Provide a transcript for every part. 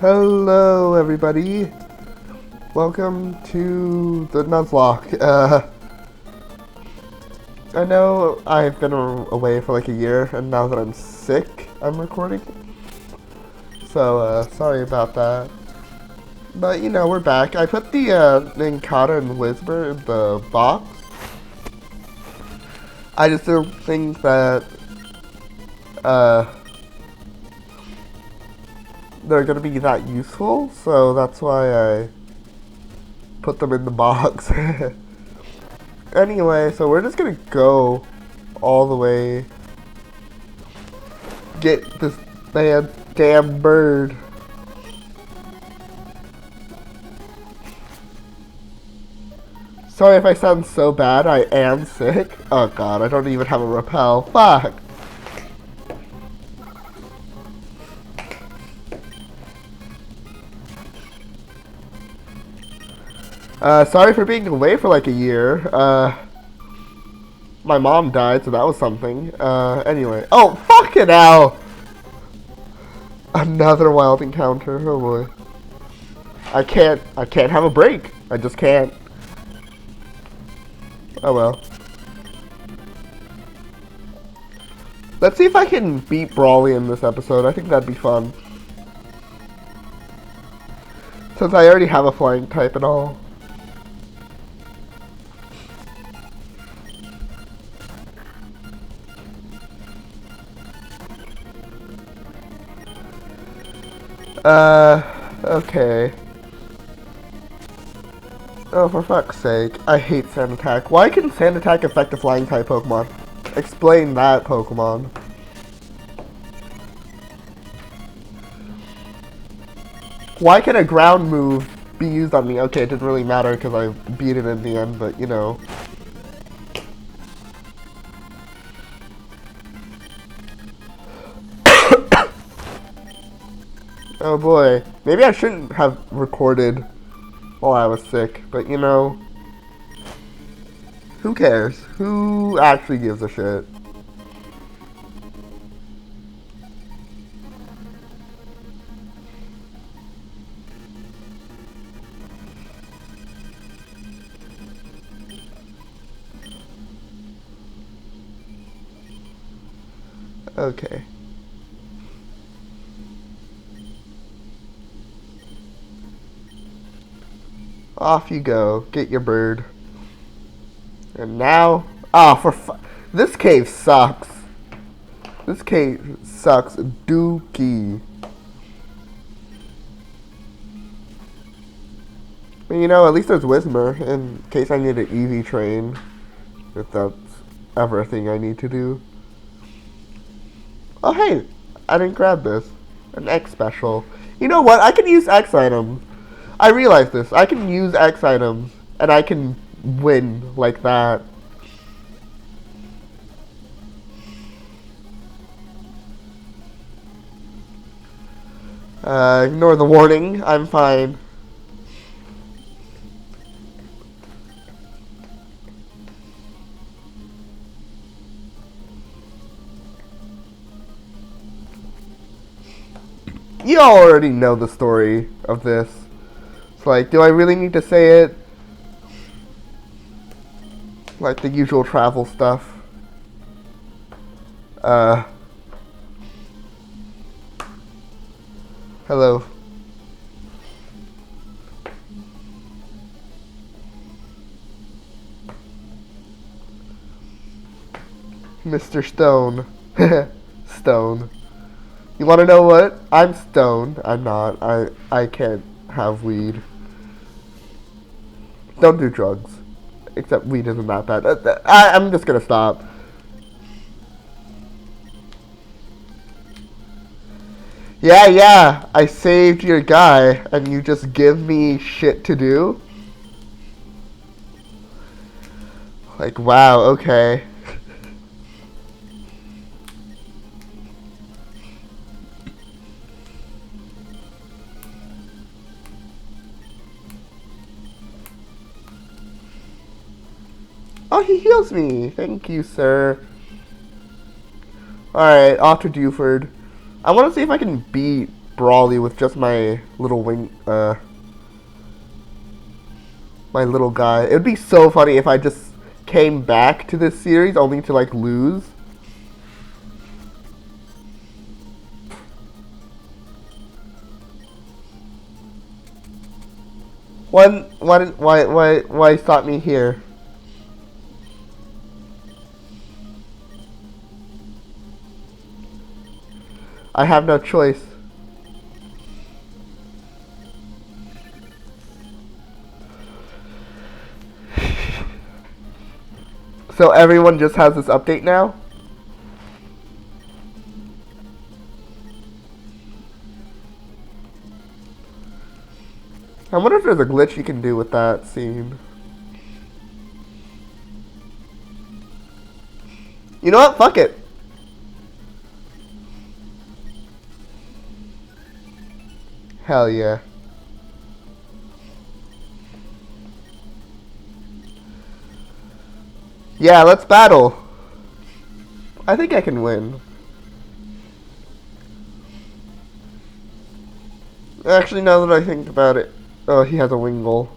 Hello, everybody. Welcome to the Nuzloke. I know I've been away for like a year, and now that I'm sick, I'm recording. So, sorry about that. But, we're back. I put the Ninkata and Whisper in the box. I just don't think that, they're gonna be that useful, so that's why I put them in the box. Anyway, so we're just gonna go all the way get this damn bird. Sorry if I sound so bad, I am sick. Oh god, I don't even have a rappel. Fuck. Sorry for being away for like a year. My mom died, so that was something. Anyway. Oh, fucking hell! Another wild encounter. Oh boy. I can't have a break. I just can't. Oh well. Let's see if I can beat Brawly in this episode. I think that'd be fun. Since I already have a flying type and all. Okay. Oh, for fuck's sake. I hate Sand Attack. Why can Sand Attack affect a flying type Pokemon? Explain that, Pokemon. Why can a ground move be used on me? Okay, it didn't really matter because I beat it in the end, but you know. Oh boy. Maybe I shouldn't have recorded while I was sick, but you know. Who cares? Who actually gives a shit? Okay. Off you go. Get your bird. And now... Ah, this cave sucks. This cave sucks dookie. But you know, at least there's Whismer in case I need an EV train. If that's ever a thing I need to do. Oh hey, I didn't grab this. An X special. You know what? I can use X items. I realize this. I can use X items and I can win like that. Ignore the warning. I'm fine. You all already know the story of this. It's like, do I really need to say it? Like the usual travel stuff. Hello. Mr. Stone. Stone. You want to know what? I'm stoned. I'm not. I can't have weed. Don't do drugs. Except weed isn't that bad. I'm just gonna stop. Yeah, I saved your guy, and you just give me shit to do? Like, wow, okay. Oh, he heals me. Thank you, sir. Alright, off to Dewford. I want to see if I can beat brawly with just my little wing, my little guy. It would be so funny if I just came back to this series only to like lose. Why stop me here? I have no choice. So everyone just has this update now? I wonder if there's a glitch you can do with that scene. You know what? Fuck it. Hell yeah. Yeah, let's battle. I think I can win. Actually, now that I think about it. Oh, he has a Wingull.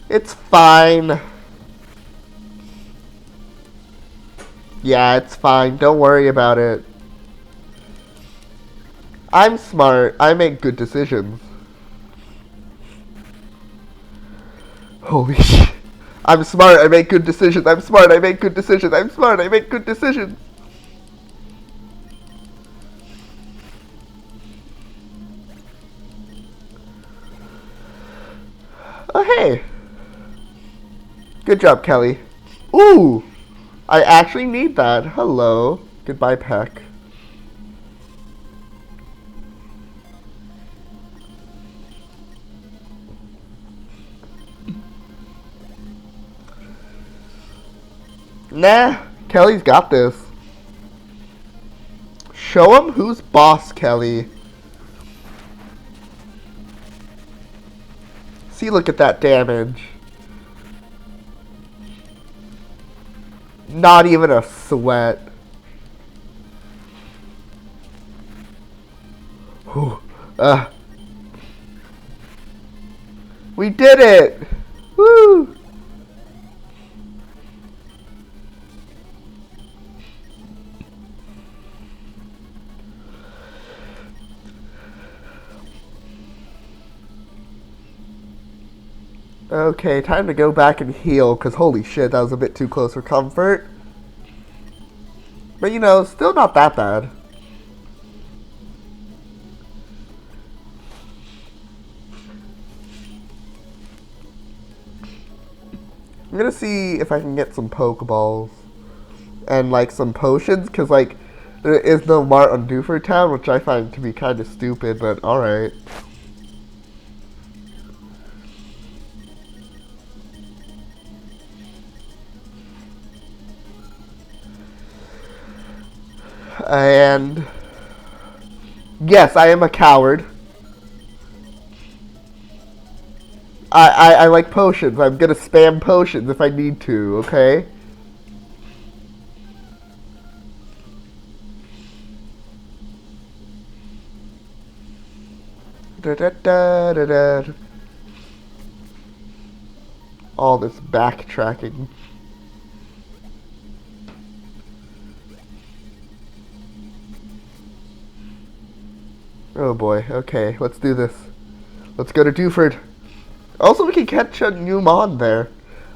It's fine. Yeah, it's fine. Don't worry about it. I'm smart. I make good decisions. Holy shit. I'm smart. I make good decisions. I'm smart. I make good decisions. I'm smart. I make good decisions. Oh, hey. Good job, Kelly. Ooh. I actually need that. Hello. Goodbye, Peck. Nah, Kelly's got this. Show him who's boss, Kelly. See, look at that damage. Not even a sweat. Whew. We did it! Woo! Okay, time to go back and heal, because holy shit, that was a bit too close for comfort. But you know, still not that bad. I'm gonna see if I can get some Pokeballs. And like some potions, because like, there is no mart on Dewford Town, which I find to be kind of stupid, but alright. And yes, I am a coward. I like potions. I'm gonna spam potions if I need to, okay? Da, da, da, da, da. All this backtracking. Oh boy, okay, let's do this. Let's go to Dewford. Also, we can catch a new Mon there.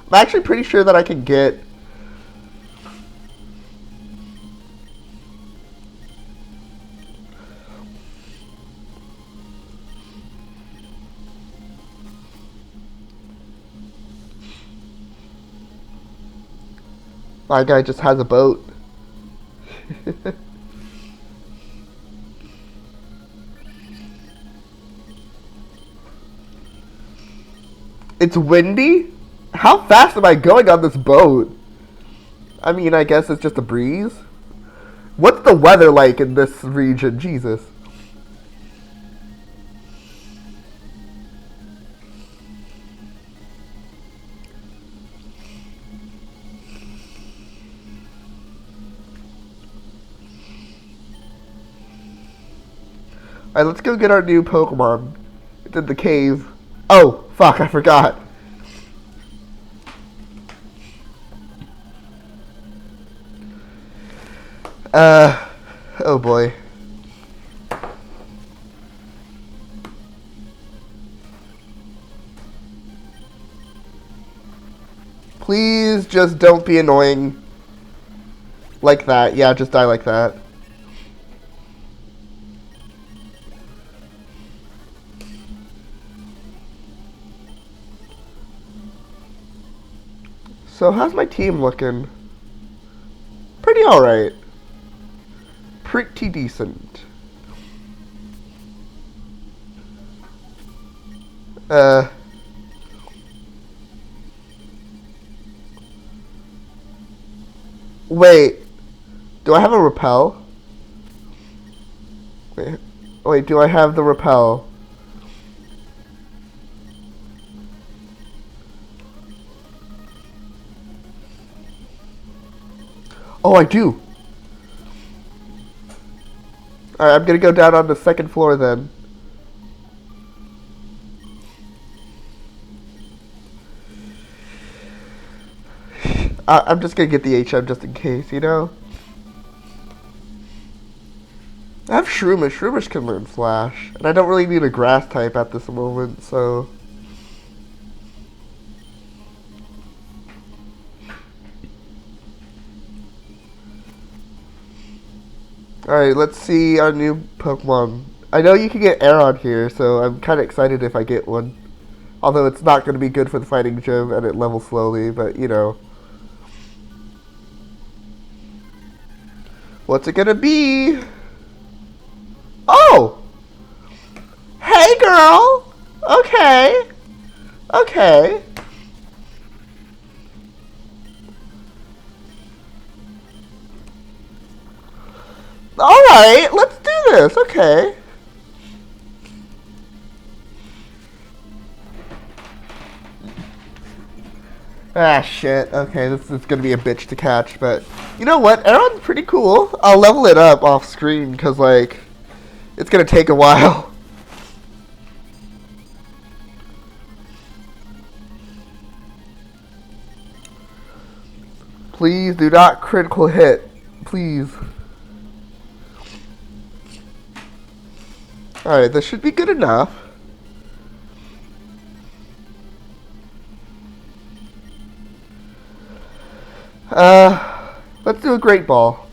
I'm actually pretty sure that I can get... My guy just has a boat. It's windy? How fast am I going on this boat? I mean, I guess it's just a breeze. What's the weather like in this region? Jesus. Alright, let's go get our new Pokemon. It's in the cave. Oh, fuck, I forgot. Oh boy. Please just don't be annoying. Like that. Yeah, just die like that. So how's my team looking? Pretty alright. Pretty decent. Wait. Do I have a repel? Wait, do I have the repel? Oh, I do. Alright, I'm gonna go down on the second floor then. I'm just gonna get the HM just in case, you know? I have Shroomish. Shroomish can learn Flash. And I don't really need a grass type at this moment, so... Alright, let's see our new Pokemon. I know you can get Aeron here, so I'm kind of excited if I get one. Although it's not going to be good for the fighting gym and it levels slowly, but you know. What's it going to be? Oh! Hey, girl! Okay. Okay. Alright, let's do this. Okay. Ah, shit. Okay, this is gonna be a bitch to catch, but... You know what? Aeron's pretty cool. I'll level it up off screen, because, like... It's gonna take a while. Please do not critical hit. Please. Alright, this should be good enough. Let's do a Great Ball.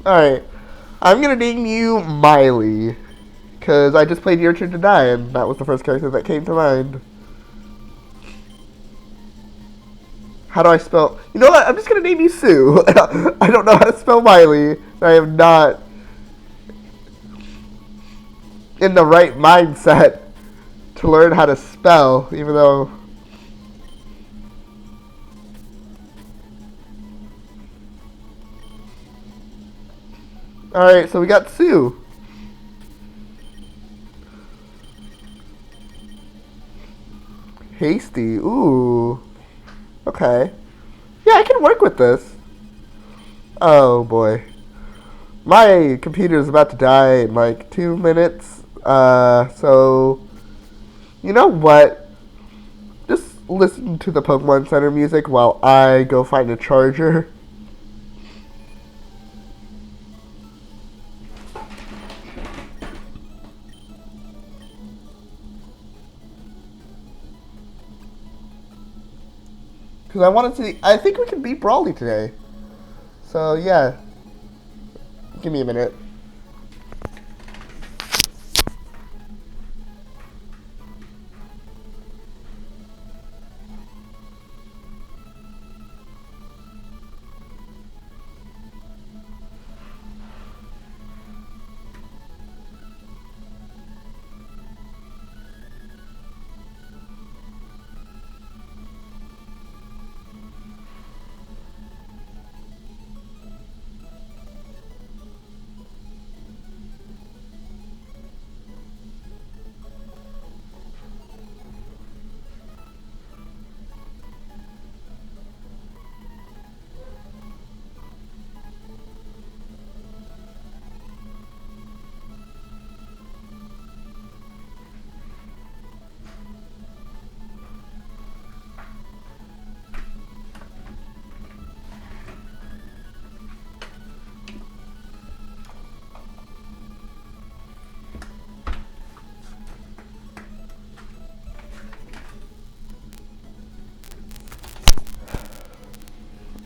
Alright, I'm gonna name you Miley. Because I just played Your Turn to Die, and that was the first character that came to mind. How do I spell... You know what? I'm just going to name you Sue. I don't know how to spell Miley. I am not in the right mindset to learn how to spell, even though... Alright, so we got Sue. Hasty. Ooh. Okay. Yeah, I can work with this. Oh, boy. My computer is about to die in like 2 minutes. So... You know what? Just listen to the Pokemon Center music while I go find a charger. Because I wanted to... I think we can beat Brawly today. So, yeah. Give me a minute.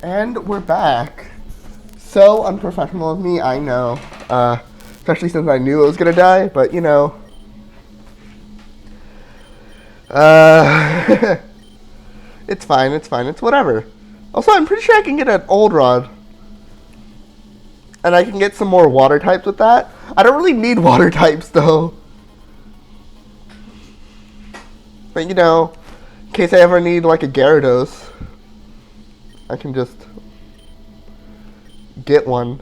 And we're back. So unprofessional of me, I know. Especially since I knew I was gonna die, but you know. It's fine, it's whatever. Also, I'm pretty sure I can get an old rod. And I can get some more water types with that. I don't really need water types though. But you know, in case I ever need like a Gyarados, I can just get one,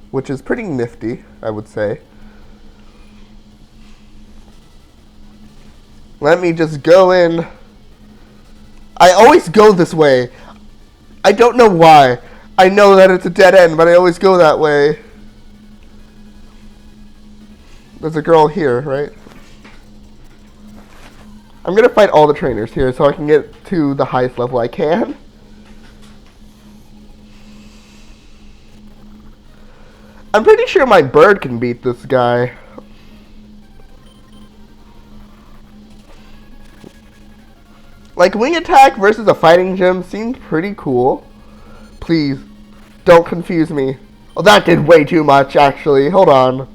which is pretty nifty, I would say. Let me just go in. I always go this way. I don't know why. I know that it's a dead end, but I always go that way. There's a girl here, right? I'm gonna fight all the trainers here so I can get to the highest level I can. I'm pretty sure my bird can beat this guy. Like, wing attack versus a fighting gym seemed pretty cool. Please, don't confuse me. Oh, that did way too much, actually. Hold on.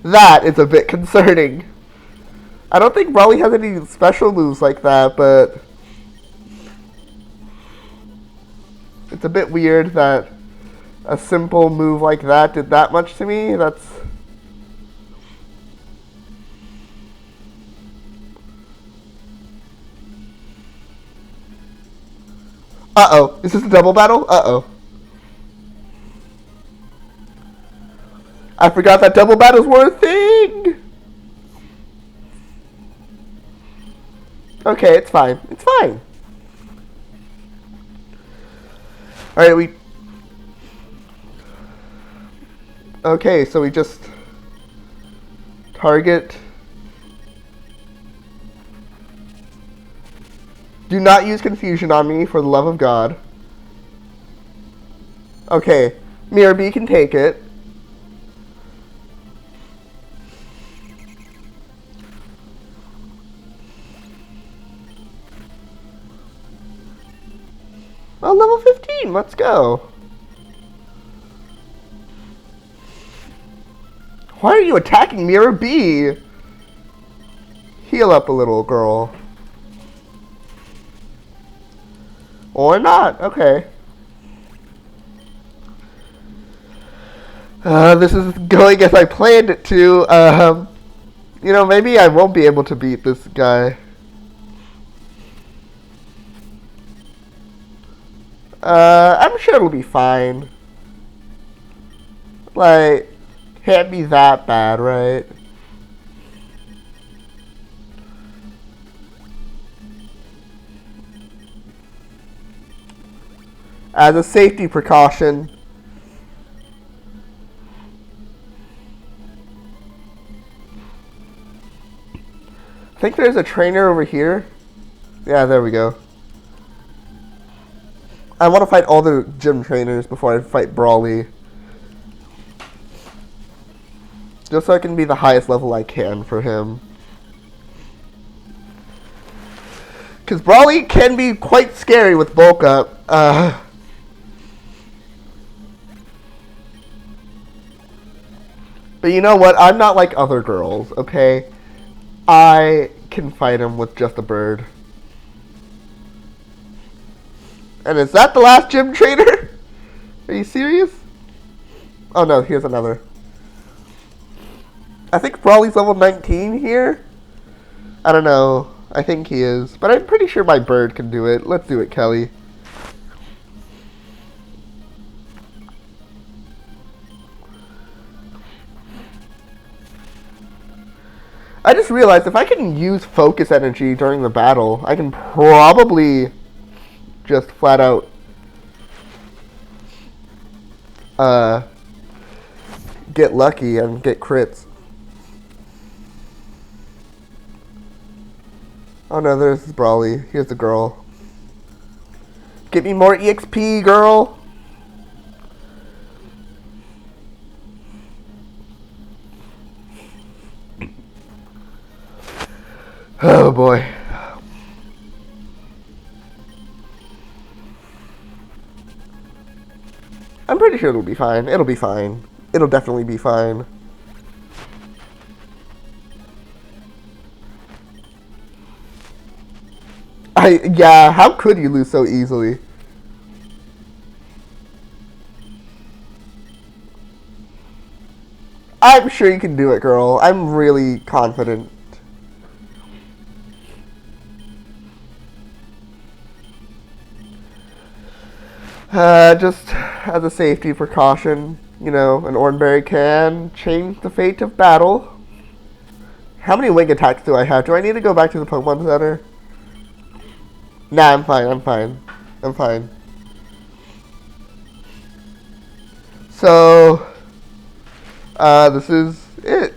That is a bit concerning. I don't think Brawly has any special moves like that, but it's a bit weird that a simple move like that did that much to me. That's... Uh-oh. Is this a double battle? Uh-oh. I forgot that double battles were a thing! Okay, it's fine. It's fine. Alright, we... Okay, so we just... target... Do not use confusion on me, for the love of God. Okay, Mirror B can take it. Oh, level 15, let's go. Why are you attacking Mirror B? Heal up a little, girl. Or not, okay. This is going as I planned it to. You know, maybe I won't be able to beat this guy. I'm sure it'll be fine. Like, can't be that bad, right? As a safety precaution. I think there's a trainer over here. Yeah, there we go. I want to fight all the gym trainers before I fight Brawly. Just so I can be the highest level I can for him. Because Brawly can be quite scary with bulk up. But you know what? I'm not like other girls, okay? I can fight him with just a bird. And is that the last gym trainer? Are you serious? Oh no, here's another. I think Brawly's level 19 here. I don't know. I think he is. But I'm pretty sure my bird can do it. Let's do it, Kelly. I just realized if I can use focus energy during the battle, I can probably just flat out get lucky and get crits. Oh no, there's Brawly. Here's the girl. Get me more EXP, girl. Oh boy. I'm pretty sure it'll be fine. It'll be fine. It'll definitely be fine. Yeah, how could you lose so easily? I'm sure you can do it, girl. I'm really confident. Just as a safety precaution, you know, an Oranberry can change the fate of battle. How many wing attacks do I have? Do I need to go back to the Pokemon Center? Nah, I'm fine, I'm fine. I'm fine. So, this is it.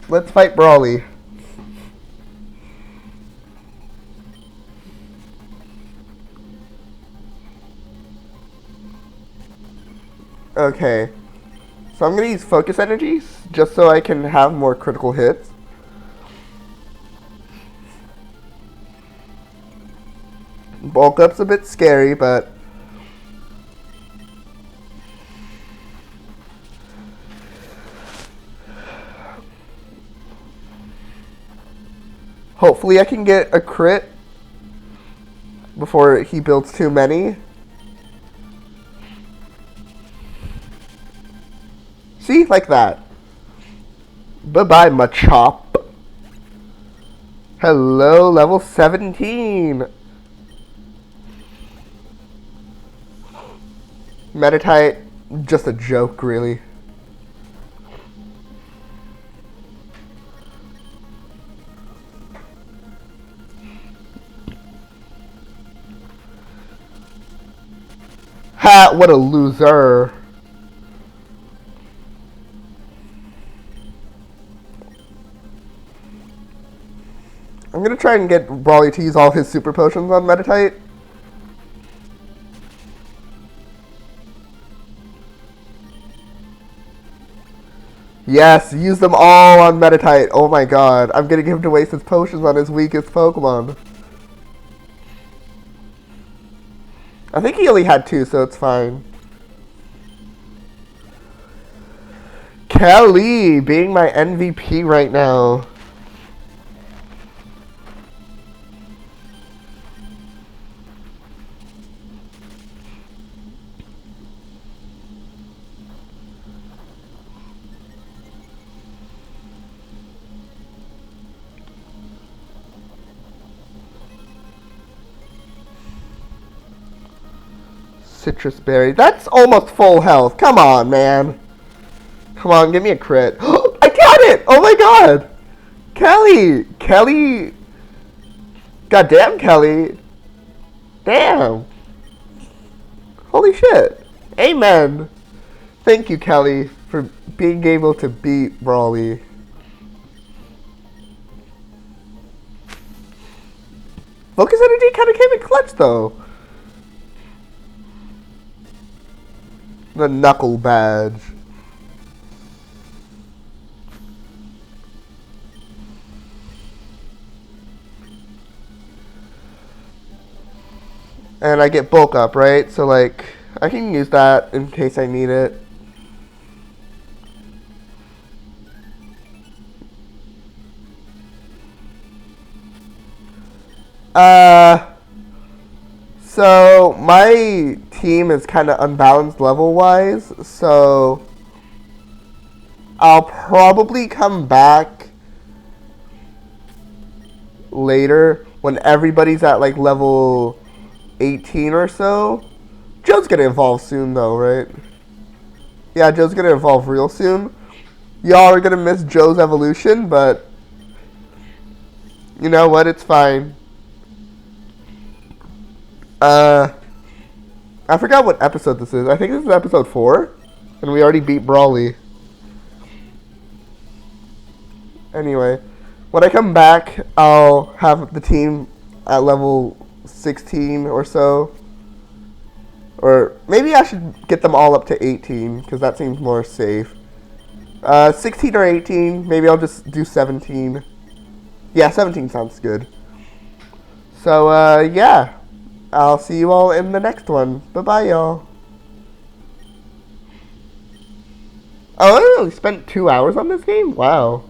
Let's fight Brawly. Okay. So I'm going to use Focus Energies, just so I can have more critical hits. Bulk Up's a bit scary, but... hopefully I can get a crit before he builds too many. See? Like that. Bye-bye, Machop. Hello, level 17. Meditite, just a joke, really. Ha, what a loser. I'm gonna try and get Brawly to use all his super potions on Meditite. Yes, use them all on Meditite. Oh my god. I'm gonna give him to waste his potions on his weakest Pokemon. I think he only had 2, so it's fine. Kelly being my MVP right now. Citrus Berry. That's almost full health. Come on, man. Come on, give me a crit. I got it! Oh my god! Kelly! Kelly! Goddamn, Kelly. Damn. Holy shit. Amen. Thank you, Kelly, for being able to beat Brawly. Focus Energy kind of came in clutch, though. The Knuckle Badge. And I get Bulk Up, right? So, like, I can use that in case I need it. So my team is kind of unbalanced level-wise, so I'll probably come back later when everybody's at like level 18 or so. Joe's gonna evolve soon though, right? Yeah, Joe's gonna evolve real soon. Y'all are gonna miss Joe's evolution, but you know what? It's fine. I forgot what episode this is. I think this is episode 4, and we already beat Brawly. Anyway, when I come back, I'll have the team at level 16 or so. Or maybe I should get them all up to 18, because that seems more safe. 16 or 18, maybe I'll just do 17. Yeah, 17 sounds good. So, yeah. I'll see you all in the next one. Bye-bye, y'all. Oh, I only spent 2 hours on this game? Wow.